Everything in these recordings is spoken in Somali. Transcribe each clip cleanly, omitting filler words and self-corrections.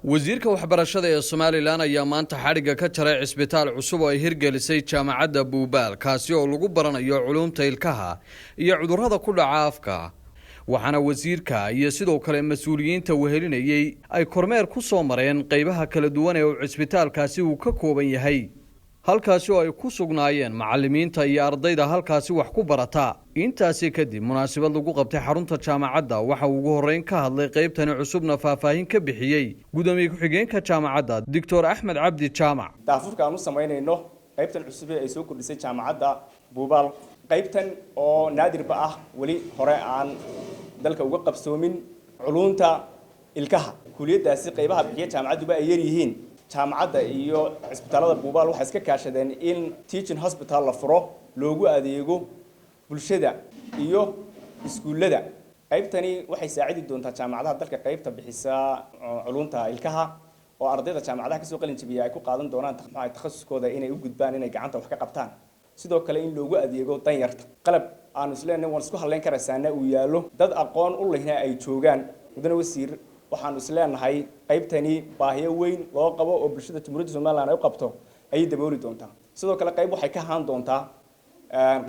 wasiirka waxbarashada ee Soomaaliland ayaa maanta xariga ka jaray cisbitaal cusub oo ay hirgelisay jaamacadda Buubaal kaasi oo lagu baranayo culuumta ilkaha iyo cudurrada ku dhaca afka waxaana wasiirka iyo sidoo kale mas'uuliyiinta wehelinayay ay kormeer ku soo mareen qaybaha kala duwan ee cisbitaalkaasi uu ka kooban yahay halkaasi oo ay ku sugnaayeen macallimiinta iyo ardayda halkaasi wax ku barata intaasi kadib munaasabad lagu qabtay xarunta jaamacadda waxa uu ugu horeyn ka hadlay qaybtani cusubna faahfaahin ka bixiyay gudoomiye ku-xigeenka jaamacadda Dr. Axmed Cabdi Jaamac daafurka aanu sameynayno qaybtan cusub ee ay soo kordhisay jaamacadda Buubaal qaybtan oo naadirba ah wali hore aan dalka uga qabsoomin culuumta ilkaha kuliyadaasi qaybaha bixiya jaamacaddu ay yar yihiin jaamacadda iyo cisbitaalada Buubaal waxa iska kaashadeen in teaching hospital la furo loogu adeego bulshada iyo iskuulada qaybtani waxay saacidi doontaa jaamacadaha dalka qaybta bixisa culuumta ilkaha oo ardayda jaamacadaha ka soo qalin jabiya ay ku qaadan doonaan takhasuskooda inay u gudbaan inay gacanta wax ka qabtaan sidoo kale in loogu adeego danyarta qalab aan isleenahay waan isku haleyn karaysaana uu yaalo dad aqoon u lehna ay joogaan mudane wasiir waxaan isleenahay qaybtani baahiyo weyn loo qabo oo bulshada Jamhuuriyadda Soomaaliland ay u qabto ay dabooli doontaa sidoo kale qayb waxay ka haan doontaa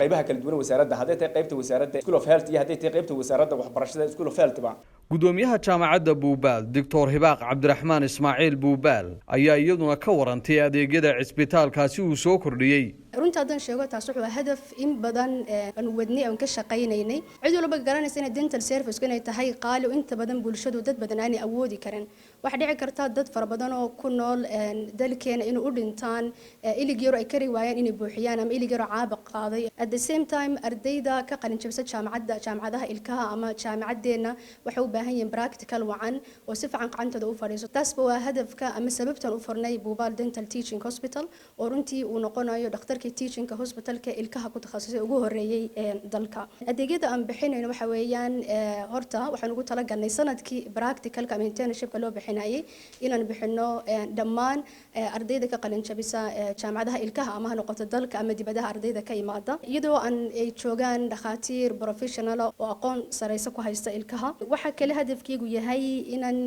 qaybaha kala duwan wasaaradda haday tahay qaybta wasaaradda School of Health iyo haday tahay qaybta wasaaradda waxbarashada School of Health ba gudoomiyaha jaamacadda Buubaal Dr. Hibaaq Cabdiraxmaan Ismaaciil Buubaal ayaa iyaduna ka warantay adeegyada cisbitaalkaasi uu soo kordhiyay runta haddaan sheego taas wuxuu hadaf in badan aan wadnay aan ka shaqaynaynay cid walba garanaysa in dental service inay tahay qaali oo inta badan bulshadu dad badan aan awoodi karin waxa dhici karta dad fara badan oo ku nool dalkeena inuu u dhintaan ilig yar ay kari waayaan inay buuxiyaan ama ilig yar caabuq qaaday at the same time ardayda ka qalin jabisa jaamacadaha ilkaha ama jaamacadeena waxay u baahan yihiin practical wacan oo si fiican qacantooda u fadhiiso taas waa hadafka ama sababtan u furnay Buubaal Dental Teaching Hospital oo runtii uu noqonayo dhakhtar teaching hospitalka ilkaha ku takhasusay ugu horeeyay dalka adeegyada aan bixinayno waxa weeyaan horta waxaan ugu talagalnay sanadkii practicalka ama internshipka loo bixinayay inaan bixino dhammaan ardayda ka qalin jabisa jaamacadaha ilkaha ama noqoto dalka ama dibadaha ardayda ka imaada iyadoo ay joogaan dhakhaatiir professional oo aqoon sareysa ku haysta ilkaha waxa kale hadafkiigu yahay inaan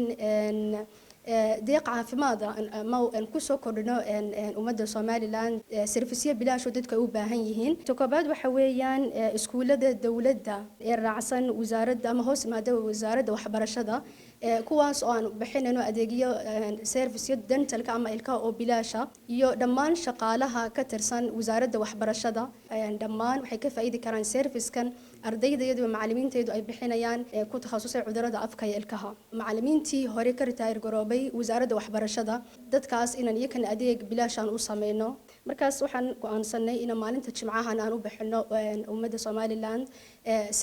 deeq caafimaad ma aan ku soo kordhino ummadda Soomaaliland serviceyo bilaash oo dadka u baahan yihiin tokobaad waxa weeyaan iskuulada dawladda ee raacsan wasaaradda ama hoos maada wasaaradda waxbarashada kuwaas oo aan bixinayno adeegyo serviceyo dentalka ama ilkaha oo bilaasha iyo dhammaan shaqaalaha ka tirsan wasaaradda waxbarashada dhammaan waxay ka faa'iidi karaan servicekan ardayda iyo macallimiinteedu ay bixinayaan ku takhasusay cudurrada afka iyo ilkaha macallimiintii hore ka retire garoobay wasaaradda waxbarashada dadkaas inaan iyakan adeeg bilaashan u sameeyno markaas waxaan go'aansanay in maalinta jimcahan aan u bixino ummadda Soomaaliland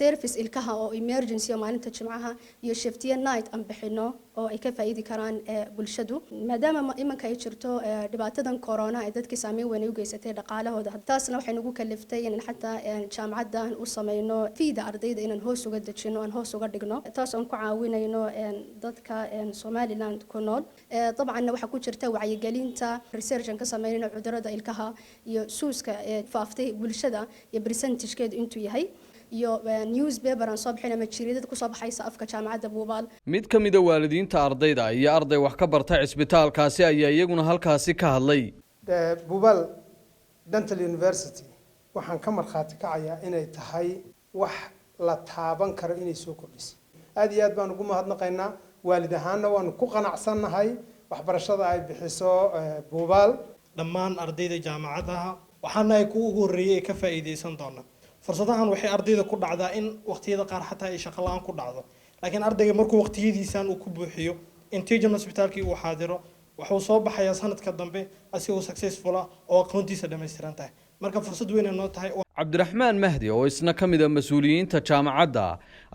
service ilkaha oo emergency maalinta jimcaha iyo shiftiya night aan bixino oo ay ka faa'iidi karaan bulshadu maadaama imanka ay jirto dhibaatadan corona ee dadka saameyn weyn u geysatay dhaqaalahooda taasna waxay nagu kaliftay in xataa jaamacaddan u sameeyno fiida ardayda inaan hoos uga dejino aan hoos uga dhigno taas oo ku caawinayno dadka Soomaaliland ku nool طبعا waxa ku jirta wacyigelinta research ka sameeyno cudurrada ilkaha iyo suuska faaftay bulshada iyo percentage-keedu intuu yahay iyo newspaper aan soo bixinay majiriidada ku soo baxaysa afka jaamacadda Buubaal mid kamid ah waalidiinta ardayda iyo arday wax ka barta cisbitaalkaasi ayaa iyaguna halkaasi ka hadlay Buubaal Dental University waxaan ka marxaati kacayaa inay tahay wax la taaban karo inay soo kordhisay aad iyo aad baan ugu mahadnaqaynaa waalid ahaanna waan ku qanacsanahay waxbarashada ay bixiso Buubaal dhammaan ardayda jaamacadaha waxaana ay ku ugu horeeyay ka faa'iideysan doonaan fursadahan waxay ardayda ku dhacdaa in waqtiyada qaar xataa ay shaqo la'aan ku dhacdo laakiin ardayga markuu waqtiyadiisan uu ku buuxiyo teaching hospitalkii uu xaadiro wuxuu soo baxayaa sanadka dambe asigoo successful ah oo aqoontiisa dhameystiran tahay marka fursad weyn noo tahay Cabdiraxmaan Mahdi oo isna kamid ah mas'uuliyiinta jaamacadda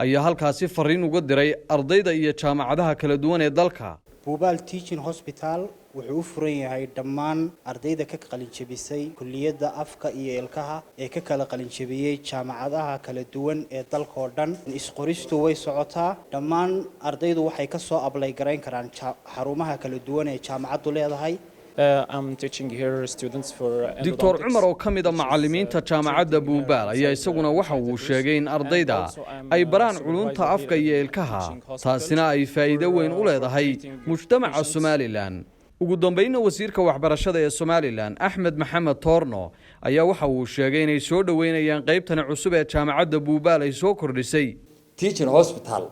ayaa halkaasi fariin uga diray ardayda iyo jaamacadaha kala duwan ee dalka Buubaal Teaching Hospital wuxuu u furan yahay dhammaan ardayda ka qalin jabisay kulliyadda afka iyo ilkaha ee ka kala qalin jabiyay jaamacadaha kala duwan ee dalka oo dhan isqoristu way socotaa dhammaan ardaydu waxay ka soo apply gareyn karaan xarumaha kala duwan ee jaamacaddu leedahay I'm teaching here students for Dr. Cumar oo ka mid ah macallimiinta jaamacadda Buubaal ayaa isaguna waxa uu sheegay in ardayda ay baraan culumta afka iyo ilkaha taasina ay faa'iido weyn u leedahay mujtamaca Somaliland. ugu dambeynna wasiirka waxbarashada ee Somaliland Axmed Maxamed Toorno ayaa waxa uu sheegay inay soo dhaweynayaan qaybtan cusub ee jaamacadda Buubaal ay soo kordhisay. Teaching hospital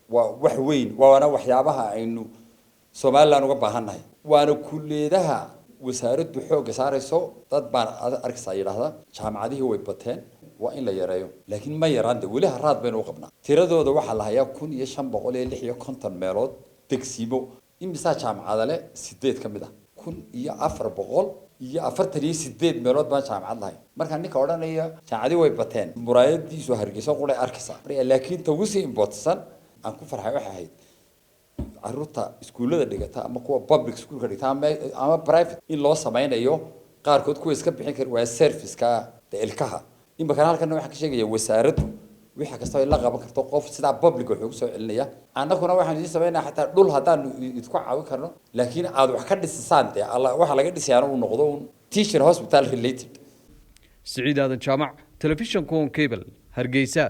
waa wax weyn waana waxyaabaha aynu Somaliland uga baahannahay waana kuleedaha wasaaraddu xoog saarayso dad baan arkaysaa yiraahdaa jaamacadihii way bateen waa in la yareeyo laakiin ma yaraande wali haraad baynu u qabnaa tiradooda waxa la hayaa 1556 meelood degsiimo imisa jaamacada leh 8 kamid ah 1448 meelood baan jaamacad lahayn marka ninka odhanaya jaamacadii way bateen muraayadiisu hargeysa qulay arkaysaa laakiin tawsi imboodsan aan ku farxay waxa ahayd caruurta iskuulada dhigata ama kuwa public school ka dhigata ama private in loo sameeyo qaarkood kuwa iska bixin kara waa service-ka ilkaha imba kan halkan waxa ka sheegaya wasaaraddu waxa kasta ay la qaban karto qof sida public wuxuu ku soo celinaya annaguna waxaan idin sameeynaa xataa dhul hadaan idku caawin karno laakiin aad wax ka dhisaan Allah waxa laga dhisayaa uu noqdo teaching hospital related Saciid Aadan Jaamac Television Cable Hargeysa